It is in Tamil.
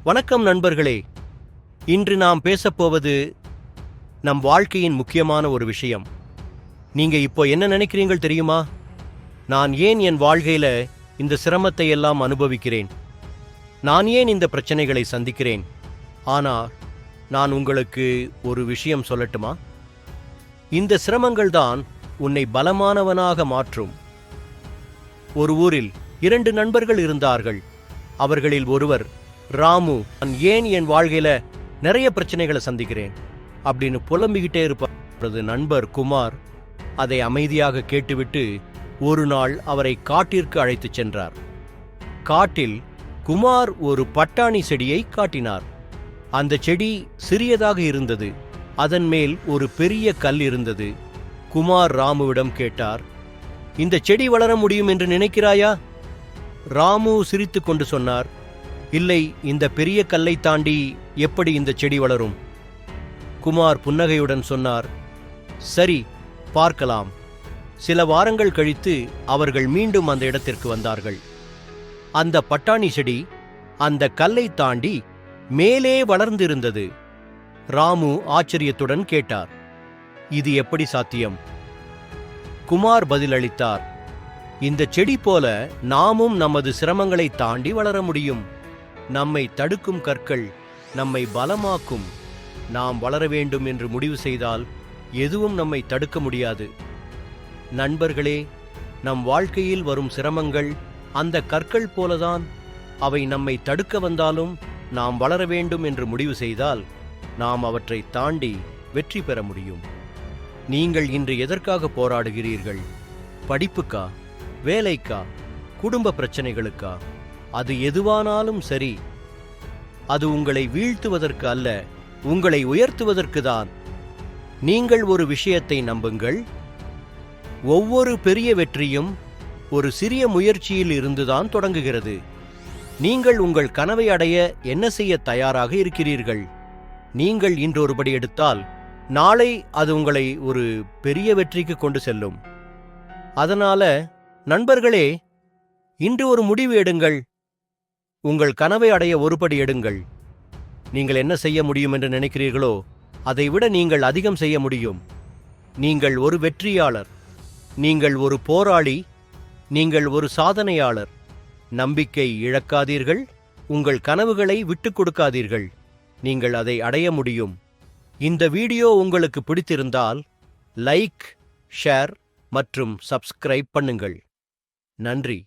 வணக்கம் நண்பர்களே. இன்று நாம் பேசப்போவது நம் வாழ்க்கையின் முக்கியமான ஒரு விஷயம். நீங்க இப்போ என்ன நினைக்கிறீங்கள் தெரியுமா? நான் ஏன் என் வாழ்க்கையில இந்த சிரமத்தை எல்லாம் அனுபவிக்கிறேன்? நான் ஏன் இந்த பிரச்சனைகளை சந்திக்கிறேன்? ஆனால் நான் உங்களுக்கு ஒரு விஷயம் சொல்லட்டுமா? இந்த சிரமங்கள் தான் உன்னை பலமானவனாக மாற்றும். ஒரு ஊரில் 2 நண்பர்கள் இருந்தார்கள். அவர்களில் ஒருவர் ராமு, நான் ஏன் என் வாழ்க்கையில நிறைய பிரச்சனைகளை சந்திக்கிறேன் அப்படின்னு புலம்பிக்கிட்டே இருப்பார். நண்பர் குமார் அதை அமைதியாக கேட்டுவிட்டு ஒரு நாள் அவரை காட்டிற்கு அழைத்துச் சென்றார். காட்டில் குமார் ஒரு பட்டாணி செடியை காட்டினார். அந்த செடி சிறியதாக இருந்தது. அதன் மேல் ஒரு பெரிய கல் இருந்தது. குமார் ராமுவிடம் கேட்டார், இந்த செடி வளர முடியும் என்று நினைக்கிறாயா? ராமு சிரித்துக் கொண்டு சொன்னார், இல்லை, இந்த பெரிய கல்லை தாண்டி எப்படி இந்த செடி வளரும்? குமார் புன்னகையுடன் சொன்னார், சரி, பார்க்கலாம். சில வாரங்கள் கழித்து அவர்கள் மீண்டும் அந்த இடத்திற்கு வந்தார்கள். அந்த பட்டாணி செடி அந்த கல்லை தாண்டி மேலே வளர்ந்திருந்தது. ராமு ஆச்சரியத்துடன் கேட்டார், இது எப்படி சாத்தியம்? குமார் பதிலளித்தார், இந்த செடி போல நாமும் நமது சிரமங்களை தாண்டி வளர முடியும். நம்மை தடுக்கும் கற்கள் நம்மை பலமாக்கும். நாம் வளர வேண்டும் என்று முடிவு செய்தால் எதுவும் நம்மை தடுக்க முடியாது. நண்பர்களே, நம் வாழ்க்கையில் வரும் சிரமங்கள் அந்த கற்கள் போலதான். அவை நம்மை தடுக்க வந்தாலும் நாம் வளர வேண்டும் என்று முடிவு செய்தால் நாம் அவற்றை தாண்டி வெற்றி பெற முடியும். நீங்கள் இன்று எதற்காக போராடுகிறீர்கள்? படிப்புக்கா, வேலைக்கா, குடும்ப பிரச்சனைகளுக்கா? அது எதுவானாலும் சரி, அது உங்களை வீழ்த்துவதற்கு அல்ல, உங்களை உயர்த்துவதற்கு தான். நீங்கள் ஒரு விஷயத்தை நம்புங்கள், ஒவ்வொரு பெரிய வெற்றியும் ஒரு சிறிய முயற்சியில் இருந்துதான் தொடங்குகிறது. நீங்கள் உங்கள் கனவை அடைய என்ன செய்ய தயாராக இருக்கிறீர்கள்? நீங்கள் இன்று ஒருபடி எடுத்தால் நாளை அது உங்களை ஒரு பெரிய வெற்றிக்கு கொண்டு செல்லும். அதனால நண்பர்களே, இன்று ஒரு முடிவு எடுங்கள். உங்கள் கனவை அடைய ஒருபடி எடுங்கள். நீங்கள் என்ன செய்ய முடியும் என்று நினைக்கிறீர்களோ அதைவிட நீங்கள் அதிகம் செய்ய முடியும். நீங்கள் ஒரு வெற்றியாளர், நீங்கள் ஒரு போராளி, நீங்கள் ஒரு சாதனையாளர். நம்பிக்கை இழக்காதீர்கள், உங்கள் கனவுகளை விட்டுக் கொடுக்காதீர்கள். நீங்கள் அதை அடைய முடியும். இந்த வீடியோ உங்களுக்கு பிடித்திருந்தால் லைக், ஷேர் மற்றும் சப்ஸ்கிரைப் பண்ணுங்கள். நன்றி.